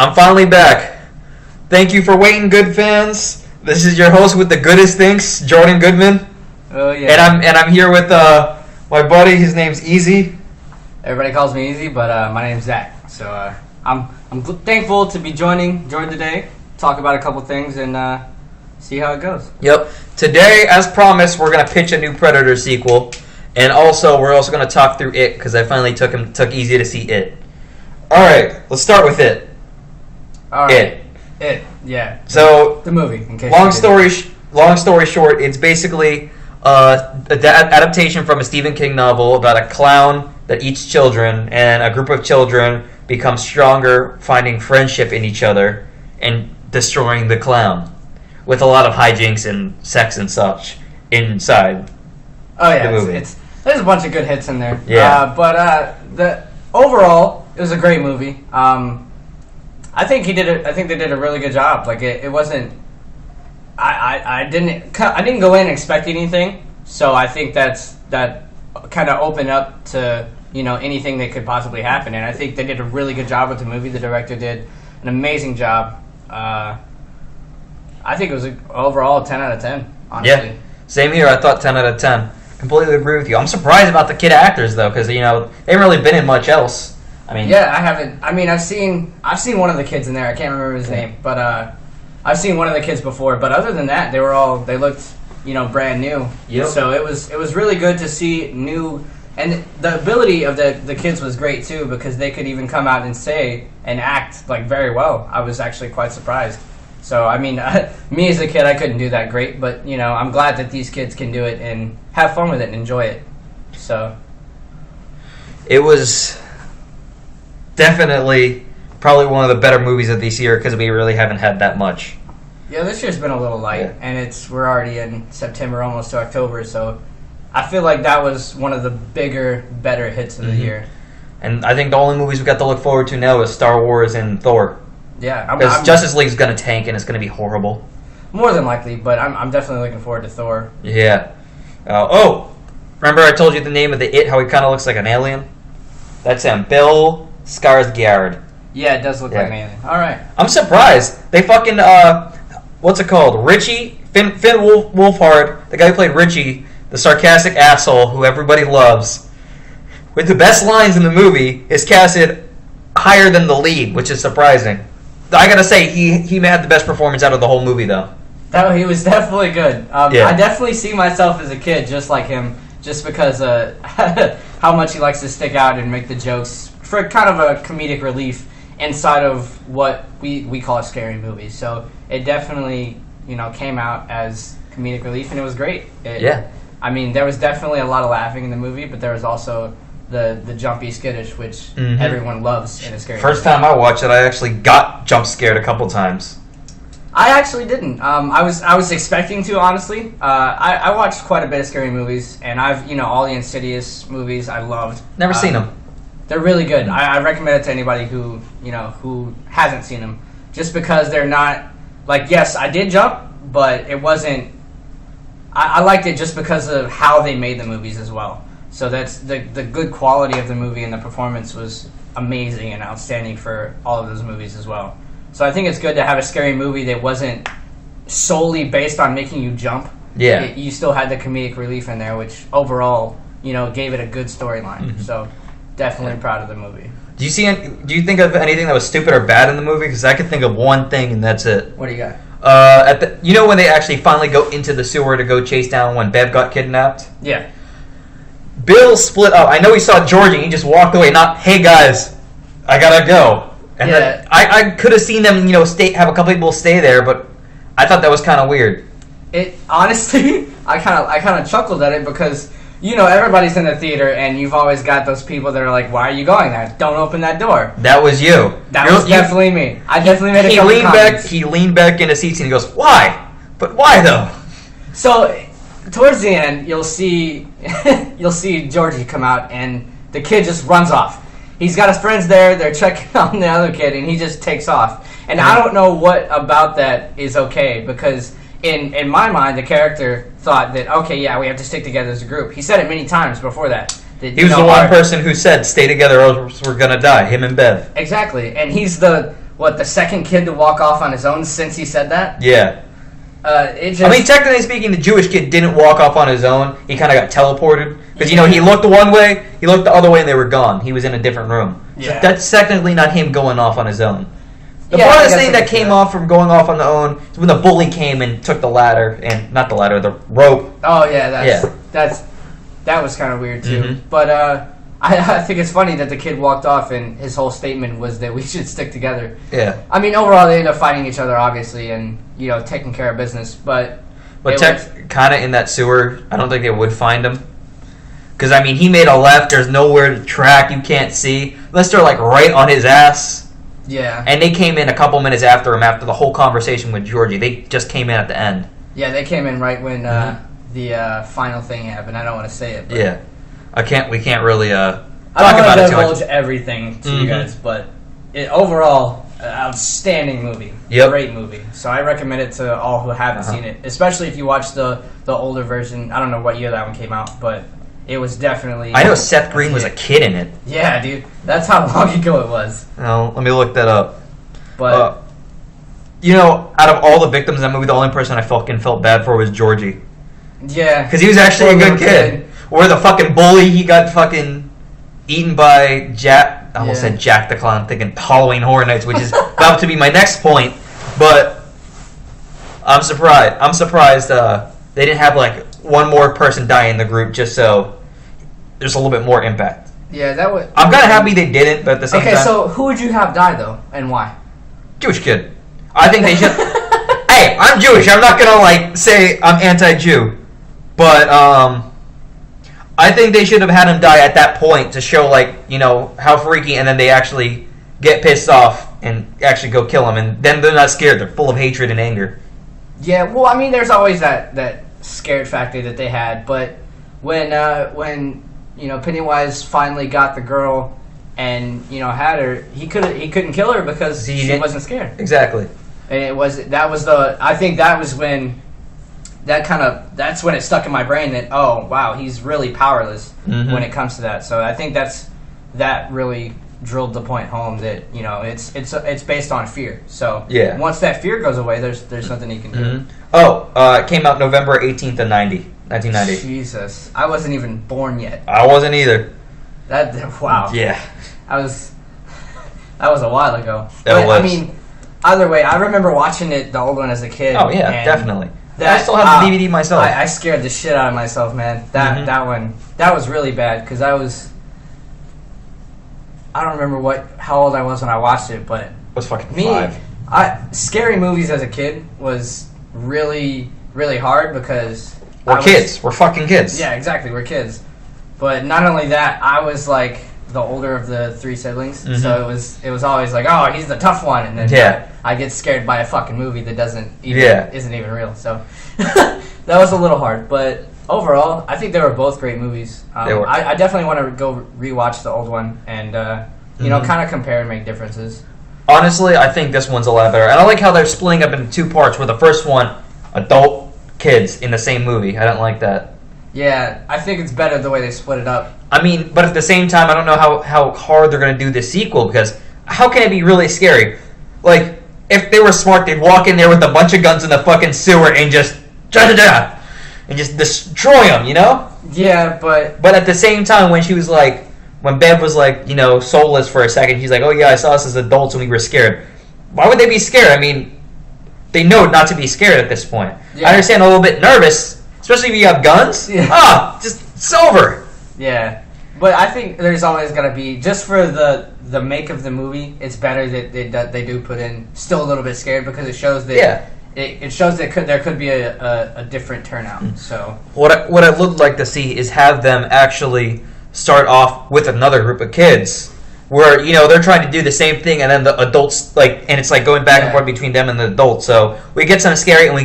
I'm finally back. Thank you for waiting, good fans. This is your host with the goodest things, Jordan Goodman. Oh yeah. And I'm here with my buddy. His name's Easy. Everybody calls me Easy, but my name's Zach. So I'm thankful to be joining Jordan today. Talk about a couple things and see how it goes. Yep. Today, as promised, we're gonna pitch a new Predator sequel, and also we're also gonna talk through It because I finally took Easy to see It. All right, let's start with It. All right. It. Yeah. So the movie. In case long story short, it's basically an adaptation from a Stephen King novel about a clown that eats children, and a group of children become stronger, finding friendship in each other, and destroying the clown, with a lot of hijinks and sex and such inside. Oh yeah, the movie. There's a bunch of good hits in there. Yeah. But the overall, it was a great movie. I think they did a really good job. Like it wasn't. I didn't go in expecting anything, so I think that kind of opened up to anything that could possibly happen, and I think they did a really good job with the movie. The director did an amazing job. I think it was overall a 10 out of 10. Honestly. Yeah, same here. I thought 10 out of 10. Completely agree with you. I'm surprised about the kid actors though, because they haven't really been in much else. I mean, yeah, I haven't. I mean, I've seen one of the kids in there. I can't remember his name, but I've seen one of the kids before. But other than that, they looked brand new. Yep. So it was really good to see new, and the ability of the kids was great too, because they could even come out and say and act like very well. I was actually quite surprised. So I mean, me as a kid, I couldn't do that great, but I'm glad that these kids can do it and have fun with it and enjoy it. So it was definitely probably one of the better movies of this year because we really haven't had that much. Yeah, this year's been a little light, Yeah. and we're already in September, almost to October, so I feel like that was one of the bigger, better hits of the year. And I think the only movies we got to look forward to now is Star Wars and Thor. Yeah, Because Justice League's going to tank and it's going to be horrible. more than likely, but I'm definitely looking forward to Thor. Yeah. Remember I told you the name of the It, how he kind of looks like an alien? That's him, Bill Skarsgård. Yeah, it does look Yeah. like an alien. All right. I'm surprised. They fucking, what's it called? Richie? Finn Wolfhard, the guy who played Richie, the sarcastic asshole who everybody loves, with the best lines in the movie, is casted higher than the lead, which is surprising. I gotta say, he had the best performance out of the whole movie, though. He was definitely good. Yeah. I definitely see myself as a kid just like him, just because how much he likes to stick out and make the jokes for kind of a comedic relief inside of what we call a scary movie. So it definitely came out as comedic relief, and it was great. Yeah. I mean, there was definitely a lot of laughing in the movie, but there was also the jumpy skittish, which everyone loves in a scary First movie. time I watched it, I actually got jump scared a couple times. I actually didn't. I was expecting to, honestly. I watched quite a bit of scary movies, and I've all the Insidious movies I loved. Never seen them. They're really good. I recommend it to anybody who hasn't seen them, just because they're not like, yes, I did jump, but it wasn't. I liked it just because of how they made the movies as well. So that's the good quality of the movie, and the performance was amazing and outstanding for all of those movies as well. So I think it's good to have a scary movie that wasn't solely based on making you jump. Yeah. You still had the comedic relief in there, which overall, gave it a good storyline. So definitely proud of the movie. Do you think of anything that was stupid or bad in the movie? Because I could think of one thing, and that's it. What do you got? When they actually finally go into the sewer to go chase down when Bev got kidnapped? Yeah. Bill split up. I know he saw Georgie, he just walked away, not, hey guys, I gotta go. And then I could have seen them, have a couple people stay there, but I thought that was kind of weird. It honestly, I kind of chuckled at it because everybody's in the theater, and you've always got those people that are like, "Why are you going there? Don't open that door." That was you. That was definitely me. I definitely made a couple comments. He leaned back in his seats and he goes, "Why? But why though?" So towards the end, you'll see Georgie come out, and the kid just runs off. He's got his friends there. They're checking on the other kid, and he just takes off. And I don't know what about that is okay, because in my mind, the character thought that, okay, yeah, we have to stick together as a group. He said it many times before that. He was the one person who said, stay together or else we're going to die, him and Bev. Exactly. And he's the what, the second kid to walk off on his own since he said that. Yeah. It just, I mean, technically speaking, the Jewish kid didn't walk off on his own. He kind of got teleported. Because, you know, he looked one way, he looked the other way, and they were gone. He was in a different room. Yeah. So that's technically not him going off on his own. The Yeah, I farthest guess thing I that can see came that. off from going off on their own is when the bully came and took the ladder, and not the ladder, the rope. oh yeah, that was kind of weird too. Mhm. But I think it's funny that the kid walked off and his whole statement was that we should stick together. Yeah. I mean, overall they ended up fighting each other, obviously, and you know, taking care of business. But But it Tech kind of in that sewer, I don't think they would find him. Because, I mean, he made a left, there's nowhere to track, you can't see. Unless they're, like, right on his ass. yeah, And they came in a couple minutes after him, after the whole conversation with Georgie. They just came in at the end. yeah, they came in right when Mhm. the final thing happened. I don't want to say it. But Yeah. We can't really talk I don't about want it to too much. divulge everything to you Mhm. guys, but overall, outstanding movie. Yep. Great movie. So I recommend it to all who haven't Uh-huh. seen it, especially if you watch the older version. I don't know what year that one came out, but it was definitely. I know Seth Green was a kid in it. Yeah, dude. That's how long ago it was. No, let me look that up. But You know, out of all the victims in that movie, the only person I fucking felt bad for was Georgie. yeah, Because he was actually a Poor good little kid. Or the fucking bully, he got fucking eaten by Jack. I almost Yeah. said Jack the Clown, thinking Halloween Horror Nights, which is about to be my next point. But I'm surprised. They didn't have like one more person die in the group just so there's a little bit more impact. Yeah, that was. I'm kind of happy they didn't, but at the same Okay, time, so who would you have die though, and why? Jewish kid. I think they should. Hey, I'm Jewish. I'm not gonna like say I'm anti-Jew, but I think they should have had him die at that point to show like, you know, how freaky, and then they actually get pissed off and actually go kill him, and then they're not scared. They're full of hatred and anger. Yeah, well, I mean, there's always that scared factor that they had, but when you know, Pennywise finally got the girl and, you know, had her, he couldn't kill her because He she didn't- wasn't scared. Exactly. And I think that was when that's when it stuck in my brain that, oh wow, he's really powerless Mhm. when it comes to that. So I think that really drilled the point home that, you know, it's based on fear. So Yeah. once that fear goes away, there's nothing he can do. Mhm. Oh, it came out November 18th of 1990. Jesus, I wasn't even born yet. I wasn't either. That wow. Yeah. That was a while ago. That But, was. I mean, either way, I remember watching it, the old one, as a kid. Oh yeah, and definitely. That, I still have the DVD myself. I scared the shit out of myself, man. Mhm. That one, that was really bad because I don't remember how old I was when I watched it, but was fucking me, 5. scary movies as a kid was really, really hard because We're kids. We're fucking kids. Yeah, exactly. We're kids. But not only that, I was like the older of the 3 siblings, Mhm. so it was always like, oh, he's the tough one, and then Yeah. I get scared by a fucking movie that isn't even real. So that was a little hard, but overall, I think they were both great movies. They were. I definitely want to go rewatch the old one and you know, Mhm. kind of compare and make differences. Honestly, I think this one's a lot better. And I like how they're splitting up into 2 parts, where the first one, adult kids in the same movie. I don't like that. Yeah, I think it's better the way they split it up. I mean, but at the same time, I don't know how hard they're going to do this sequel, because how can it be really scary? Like, if they were smart, they'd walk in there with a bunch of guns in the fucking sewer and just da-da-da, and just destroy them, you know? Yeah, but But at the same time, when Bev was like, you know, soulless for a second, he's like, oh yeah, I saw us as adults and we were scared. Why would they be scared? I mean, they know not to be scared at this point. Yeah. I understand a little bit nervous, especially if you have guns. Yeah. It's over. yeah, but I think there's always got to be, just for the make of the movie, it's better that they do put in still a little bit scared, because it shows that Yeah. it shows that there could be a different turnout. So What I would like to see is have them actually start off with another group of kids, where, you know, they're trying to do the same thing, and then the adults, like, and it's like going back and Yeah. forth between them and the adults. So we get some scary, and we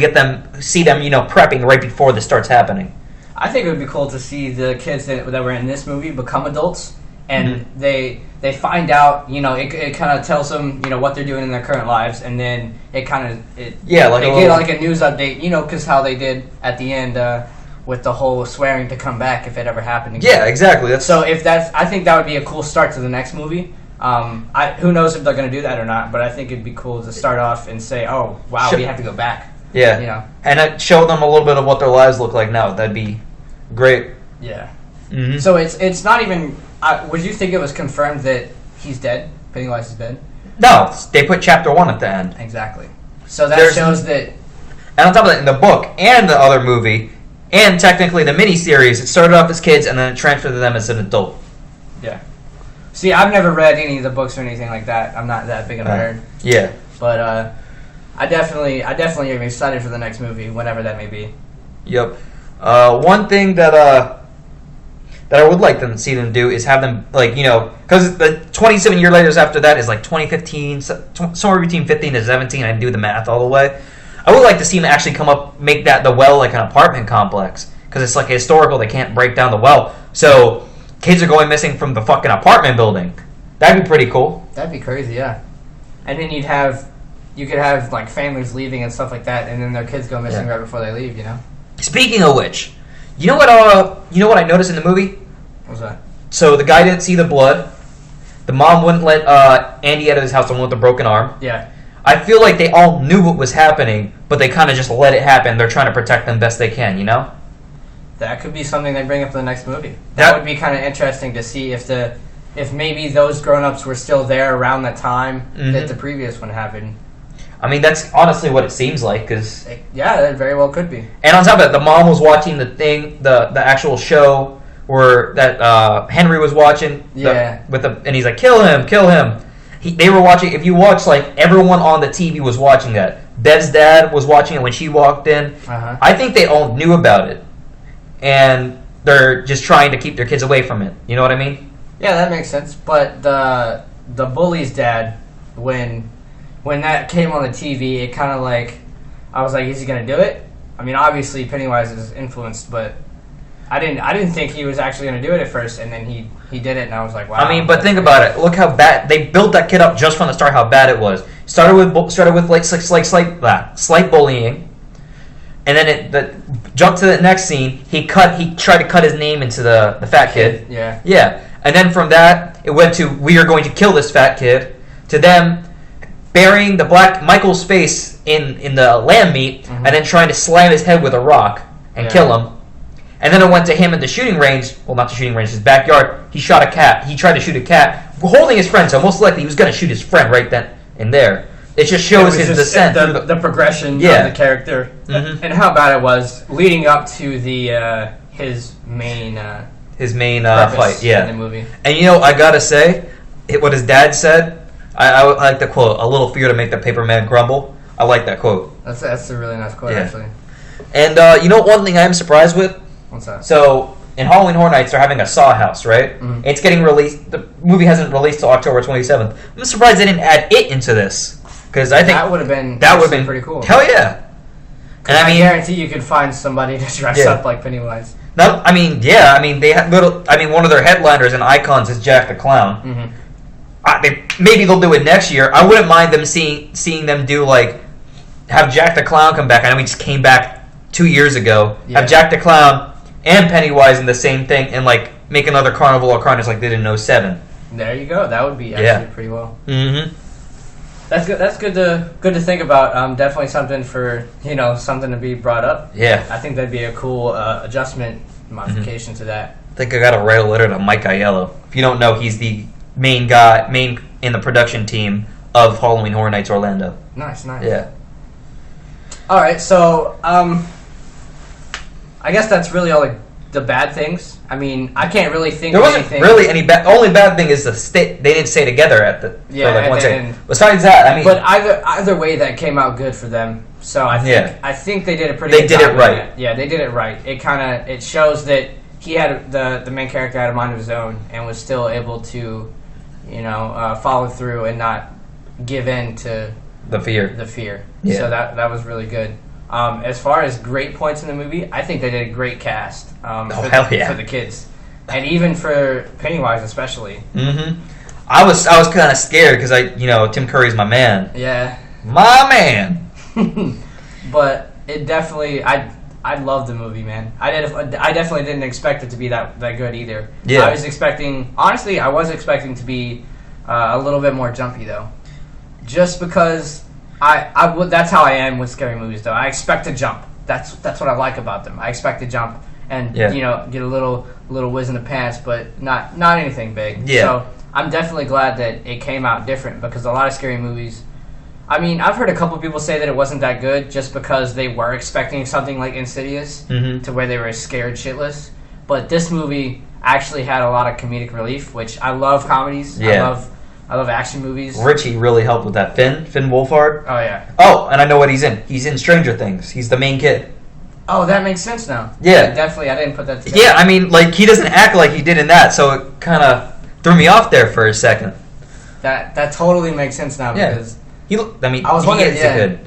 see them, you know, prepping right before this starts happening. I think it would be cool to see the kids that were in this movie become adults, and they find out, you know, it kind of tells them, you know, what they're doing in their current lives, and then they Yeah, like they a get little- like a news update, you know, because how they did at the end with the whole swearing to come back if it ever happened again. Yeah, exactly. That's So I think that would be a cool start to the next movie. Who knows if they're going to do that or not? But I think it'd be cool to start off and say, "Oh, wow, we have to go back." Yeah, you know, and show them a little bit of what their lives look like now. That'd be great. Yeah. Mm-hmm. So it's not even. Would you think it was confirmed that he's dead? Pennywise is dead. No, they put chapter 1 at the end. Exactly. So that shows that. And on top of that, in the book and the other movie, and technically the miniseries, it started off as kids and then it transferred to them as an adult. Yeah. See, I've never read any of the books or anything like that. I'm not that big of a nerd. Yeah. But I definitely am excited for the next movie, whenever that may be. Yep. One thing that I would like them to see them do is have them, like, you know, because the 27 years later after that is like 2015, somewhere between 15 to 17. I didn't do the math all the way. I would like to see them actually make the well like an apartment complex, because it's like historical. They can't break down the well, so kids are going missing from the fucking apartment building. That'd be pretty cool. That'd be crazy, yeah. And then you could have like families leaving and stuff like that, and then their kids go missing right before they leave. You know. Speaking of which, you know what I noticed in the movie? What's that? So the guy didn't see the blood. The mom wouldn't let Andy out of his house, the one with the broken arm. Yeah. I feel like they all knew what was happening, but they kind of just let it happen. They're trying to protect them best they can, you know? That could be something they bring up in the next movie. That would be kind of interesting to see if maybe those grown-ups were still there around the time that the previous one happened. I mean, that's honestly what it seems like, because... Yeah, that very well could be. And on top of it, the mom was watching the actual show where that Henry was watching. Yeah. And he's like, kill him. They were watching. If you watch, like, everyone on the TV was watching that. Bev's dad was watching it when she walked in. Uh-huh. I think they all knew about it, and they're just trying to keep their kids away from it. You know what I mean? Yeah, that makes sense. But the bully's dad, when that came on the TV, it kind of like, I was like, is he gonna do it? I mean, obviously Pennywise is influenced, but I didn't think he was actually gonna do it at first, and then he did it, and I was like, wow. I mean, but think about it. Look how bad they built that kid up just from the start. How bad it was. Started with like slight bullying, and then it jumped to the next scene. He tried to cut his name into the fat kid. Yeah. Yeah, and then from that it went to, we are going to kill this fat kid, to them burying the black Michael's face in the lamb meat, and then trying to slam his head with a rock and kill him. And then it went to him at the shooting range. Well, not the shooting range, his backyard. He shot a cat. He tried to shoot a cat, holding his friend. So most likely he was going to shoot his friend right then and there. It just shows his descent. The progression of the character. Mm-hmm. And how bad it was leading up to the his main fight. Yeah. In the movie. And you know, I got to say, what his dad said, I like the quote, "A little fear to make the paper man grumble." I like that quote. That's a really nice quote, actually. And you know, one thing I'm surprised with? What's that? So, in Halloween Horror Nights, they're having a Saw house, right? Mm-hmm. It's getting released. The movie hasn't released till October 27th. I'm surprised they didn't add it into this, because I think that would have been pretty cool. Hell yeah! And I guarantee you could find somebody to dress up like Pennywise. No, I mean, yeah. I mean, they had one of their headliners and icons is Jack the Clown. Mm-hmm. Maybe they'll do it next year. I wouldn't mind them seeing them do, like, have Jack the Clown come back. I know he just came back 2 years ago. Yeah. Have Jack the Clown and Pennywise in the same thing, and like make another Carnival of Carnage like they did in 07. There you go. That would be actually pretty well. Mm-hmm. That's good. That's good to think about. Definitely something for something to be brought up. Yeah. I think that'd be a cool adjustment modification to that. I think I got to write a letter to Mike Aiello. If you don't know, he's the main in the production team of Halloween Horror Nights Orlando. Nice. Yeah. All right, so I guess that's really all the bad things. I mean, I can't really think of anything. There wasn't really any bad. Only bad thing is they didn't stay together at the Besides that, I mean, but either way, that came out good for them. So I think they did a pretty. They did it right. Yeah, they did it right. It shows that he had the main character had a mind of his own and was still able to, follow through and not give in to the fear. Yeah. So that was really good. As far as great points in the movie, I think they did a great cast for the kids, and even for Pennywise especially. Mm-hmm. I was kind of scared because Tim Curry's my man. Yeah, my man. But it definitely, I love the movie, man. I definitely didn't expect it to be that good either. Yeah. I was expecting to be A little bit more jumpy though, just because I would. That's how I am with scary movies though. I expect to jump. That's what I like about them. I expect to jump and get a little whiz in the pants, but not anything big. Yeah. So I'm definitely glad that it came out different because a lot of scary movies. I mean, I've heard a couple people say that it wasn't that good just because they were expecting something like Insidious to where they were scared shitless. But this movie actually had a lot of comedic relief, which I love comedies. Yeah. I love action movies. Richie really helped with that. Finn Wolfhard. Oh, yeah. Oh, and I know what he's in. He's in Stranger Things. He's the main kid. Oh, that makes sense now. Yeah. Definitely, I didn't put that together. Yeah, I mean, like, he doesn't act like he did in that, so it kind of threw me off there for a second. That totally makes sense now because... I was wondering, good.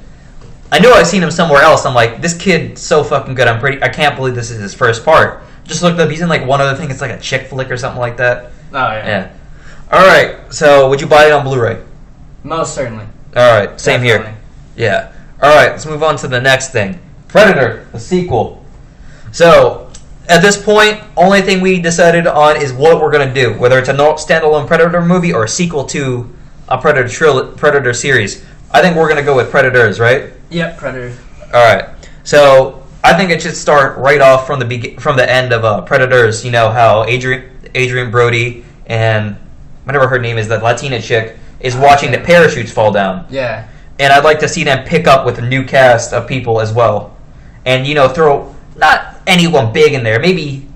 I knew I'd seen him somewhere else. I'm like, this kid's so fucking good. I can't believe this is his first part. Just looked up. He's in like one other thing. It's like a chick flick or something like that. Oh yeah. Yeah. All right. So, would you buy it on Blu-ray? Most certainly. All right. Same Definitely. here. Yeah. All right. Let's move on to the next thing. Predator, the sequel. So, at this point, only thing we decided on is what we're gonna do. Whether it's a standalone Predator movie or a sequel to a Predator series. I think we're gonna go with Predators, right? Yep, Predator. All right. So I think it should start right off from the end of Predators. You know how Adrian Brody and whatever her name is, that Latina chick, is watching the parachutes fall down. Yeah. And I'd like to see them pick up with a new cast of people as well, and throw not anyone big in there. Maybe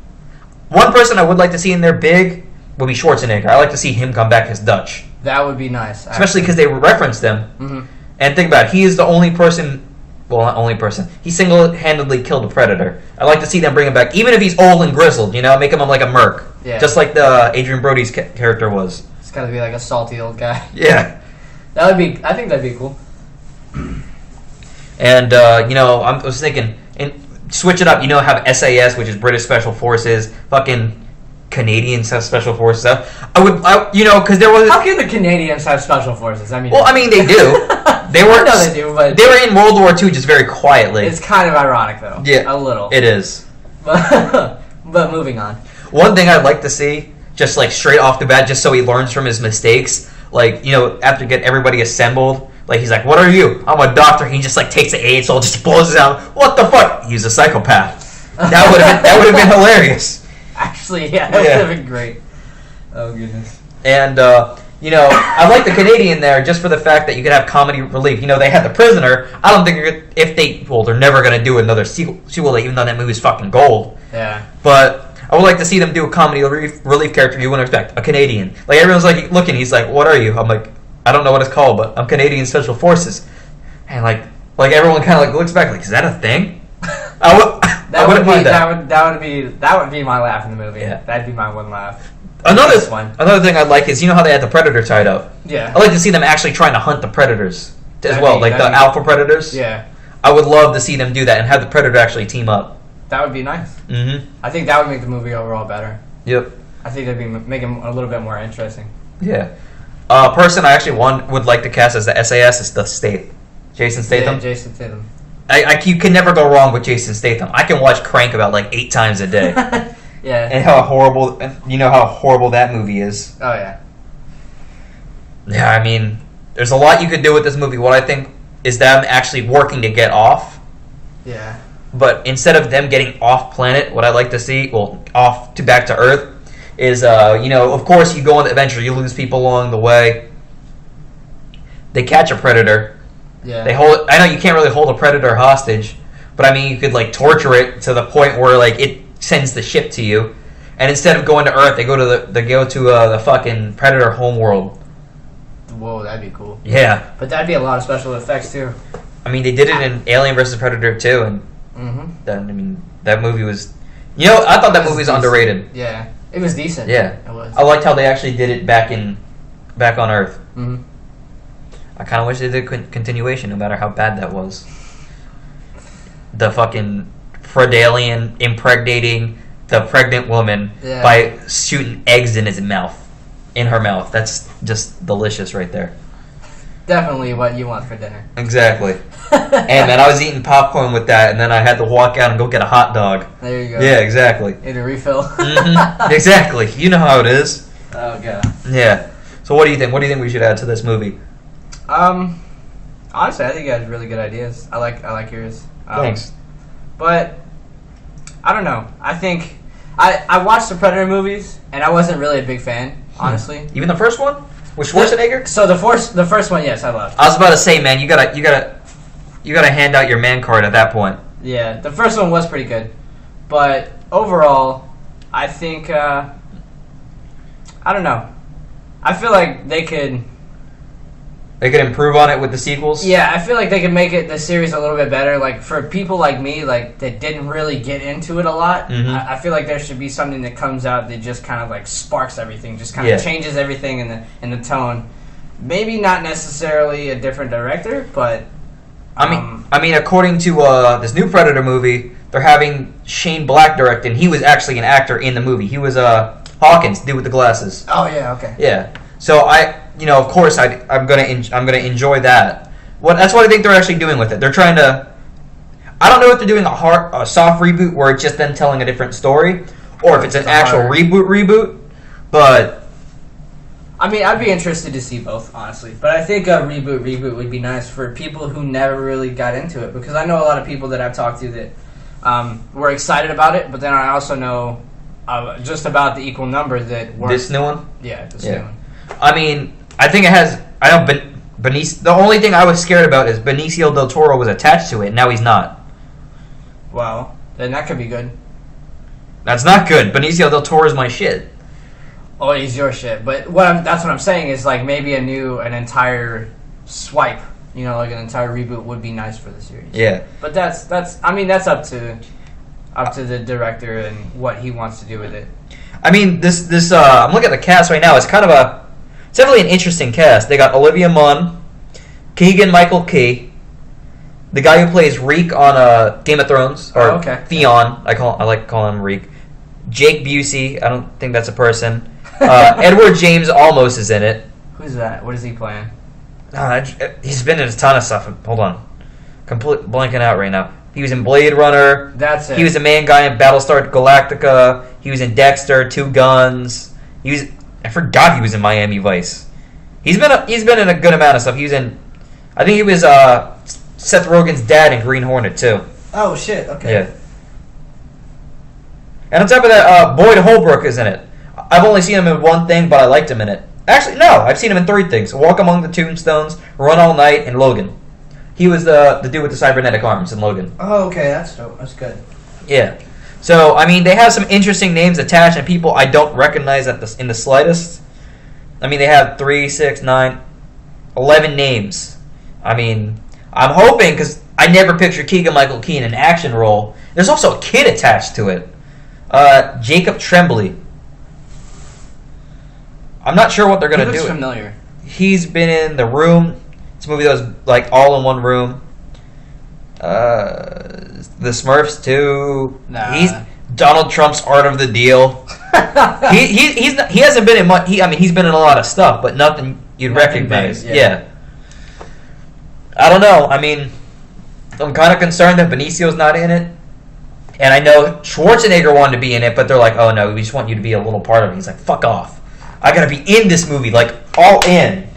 one person I would like to see in there big would be Schwarzenegger. I like to see him come back as Dutch. That would be nice. Especially because they referenced him. Mm-hmm. And think about it, he is the only person, well, not only person, he single-handedly killed a Predator. I'd like to see them bring him back, even if he's old and grizzled, make him like a merc. Yeah. Just like the Adrian Brody's character was. It's gotta be like a salty old guy. Yeah. I think that'd be cool. And, I was thinking, and switch it up, have SAS, which is British Special Forces, fucking Canadian Special Forces. Because there was... How can the Canadians have special forces? I mean... Well, they do. They were. I know they do, but... They were in World War II just very quietly. It's kind of ironic, though. Yeah. A little. It is. But moving on. One thing I'd like to see, just like straight off the bat, just so he learns from his mistakes, after get everybody assembled, he's like, what are you? I'm a doctor. He just takes the AIDS, so just blows it out. What the fuck? He's a psychopath. That would have been hilarious. Actually, yeah, that would have been great. Oh, goodness. And, I like the Canadian there just for the fact that you could have comedy relief. They had The Prisoner. I don't think they're never going to do another sequel, even though that movie's fucking gold. Yeah. But I would like to see them do a comedy relief character you wouldn't expect. A Canadian. Everyone's looking, he's like, what are you? I'm like, I don't know what it's called, but I'm Canadian Special Forces. And everyone kind of looks back is that a thing? I wouldn't mind that. That would be my laugh in the movie. Yeah. That'd be my one laugh. Another thing I'd like is how they had the Predator tied up. Yeah. I'd like to see them actually trying to hunt the Predators as well, the alpha Predators. Yeah. I would love to see them do that and have the Predator actually team up. That would be nice. Mm-hmm. I think that would make the movie overall better. Yep. I think that'd make it a little bit more interesting. Yeah. Person I actually would like to cast as the SAS is the Jason Statham. Yeah, Jason Statham. You can never go wrong with Jason Statham. I can watch Crank about 8 times a day. Yeah. And how horrible that movie is. Oh yeah. Yeah, there's a lot you could do with this movie. What I think is them actually working to get off. Yeah. But instead of them getting off planet, what I'd like to see, back to Earth, is of course you go on the adventure, you lose people along the way. They catch a predator. Yeah. I know you can't really hold a predator hostage, but you could torture it to the point where it sends the ship to you, and instead of going to Earth, they go to the fucking predator homeworld. Whoa, that'd be cool. Yeah. But that'd be a lot of special effects too. They did it in Alien vs Predator 2, and mm-hmm. That movie was. I thought that movie was underrated. Yeah, it was decent. Yeah, it was. I liked how they actually did it back on Earth. Mm-hmm. I kind of wish they did a continuation, no matter how bad that was. The fucking Fredalian impregnating the pregnant woman by shooting eggs in her mouth. That's just delicious right there. Definitely what you want for dinner. Exactly. And then I was eating popcorn with that, and then I had to walk out and go get a hot dog. There you go. Yeah, exactly. Need a refill. Mm-hmm. Exactly. You know how it is. Oh, God. Yeah. So what do you think? What do you think we should add to this movie? Honestly, I think you had really good ideas. I like yours. Thanks. But I don't know. I think I watched the Predator movies, and I wasn't really a big fan, honestly. Even the first one with Schwarzenegger. So the first one, yes, I loved. I was about to say, man, you gotta hand out your man card at that point. Yeah, the first one was pretty good, but overall, I think I don't know. I feel like they could improve on it with the sequels. Yeah, I feel like they could make the series a little bit better. Like for people like me, like that didn't really get into it a lot. I feel like there should be something that comes out that just kind of like sparks everything, just kind of changes everything in the tone. Maybe not necessarily a different director, but I mean, according to this new Predator movie, they're having Shane Black direct, and he was actually an actor in the movie. He was Hawkins, dude with the glasses. Oh yeah, okay. Yeah. So of course, I'm gonna enjoy that. That's what I think they're actually doing with it. They're trying to. I don't know if they're doing a soft reboot where it's just them telling a different story, or if it's an actual reboot. But I mean, I'd be interested to see both, honestly. But I think a reboot would be nice for people who never really got into it, because I know a lot of people that I've talked to that were excited about it, but then I also know just about the equal number that weren't. This new one? Yeah, this new one. I mean, I think it has. I know Benicio. The only thing I was scared about is Benicio del Toro was attached to it, and now he's not. Well, then that could be good. That's not good. Benicio del Toro is my shit. Oh, he's your shit. But that's what I'm saying is like maybe an entire swipe, like an entire reboot would be nice for the series. Yeah. But that's up to the director and what he wants to do with it. I mean, this I'm looking at the cast right now. It's definitely an interesting cast. They got Olivia Munn, Keegan-Michael Key, the guy who plays Reek on Game of Thrones, or Theon. I like calling him Reek. Jake Busey. I don't think that's a person. Edward James Olmos is in it. Who's that? What is he playing? He's been in a ton of stuff. Hold on. Blanking out right now. He was in Blade Runner. That's it. He was the main guy in Battlestar Galactica. He was in Dexter, Two Guns. I forgot he was in Miami Vice. He's been in a good amount of stuff. I think he was Seth Rogen's dad in Green Hornet too. Oh shit! Okay. Yeah. And on top of that, Boyd Holbrook is in it. I've only seen him in one thing, but I liked him in it. Actually, no, I've seen him in 3 things: Walk Among the Tombstones, Run All Night, and Logan. He was the dude with the cybernetic arms in Logan. Oh, okay, that's dope. That's good. Yeah. So, I mean, they have some interesting names attached and people I don't recognize in the slightest. I mean, they have 3, 6, 9, 11 names. I mean, I'm hoping, because I never pictured Keegan-Michael Key in an action role. There's also a kid attached to it. Jacob Tremblay. I'm not sure what they're going to do. He looks familiar. He's been in The Room. It's a movie that was like all in one room. The Smurfs too. Nah. He's Donald Trump's Art of the Deal. he hasn't been in much. He's been in a lot of stuff, but nothing you'd recognize. Big, yeah. I don't know. I mean, I'm kind of concerned that Benicio's not in it, and I know Schwarzenegger wanted to be in it, but they're like, "Oh no, we just want you to be a little part of it." He's like, "Fuck off! I gotta be in this movie, like all in."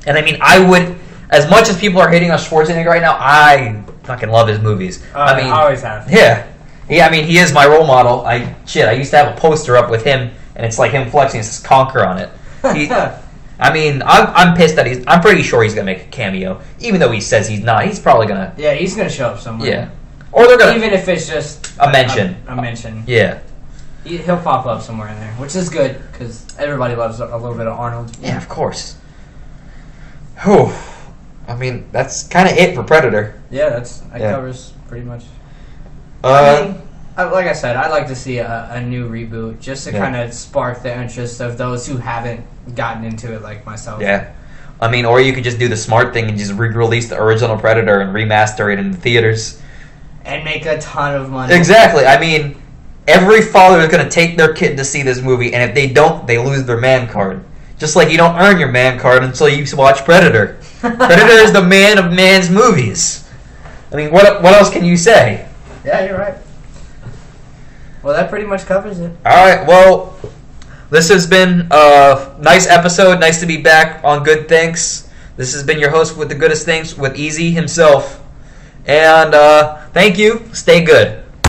And I mean, I would, as much as people are hating on Schwarzenegger right now, I fucking love his movies. I mean, I always have. Yeah. I mean, he is my role model. I used to have a poster up with him, and it's like him flexing. It says Conquer on it. I mean, I'm pissed that I'm pretty sure he's gonna make a cameo, even though he says he's not. He's probably gonna. Yeah, he's gonna show up somewhere. Yeah. Or they're gonna. Even if it's just a mention. A mention. Yeah. He'll pop up somewhere in there, which is good because everybody loves a little bit of Arnold. Yeah, of course. Whew. I mean, that's kind of it for Predator. Yeah, that covers pretty much. I mean, like I said, I'd like to see a new reboot just to kind of spark the interest of those who haven't gotten into it, like myself. Yeah. I mean, or you could just do the smart thing and just re-release the original Predator and remaster it in the theaters. And make a ton of money. Exactly. I mean, every father is going to take their kid to see this movie, and if they don't, they lose their man card. Just like you don't earn your man card until you watch Predator. Predator is the man of man's movies. I mean, what else can you say? Yeah, you're right. Well, that pretty much covers it. All right, well, This has been a nice episode. Nice to be back on Good Things. This has been your host with the goodest things with Easy himself. And thank you. Stay good.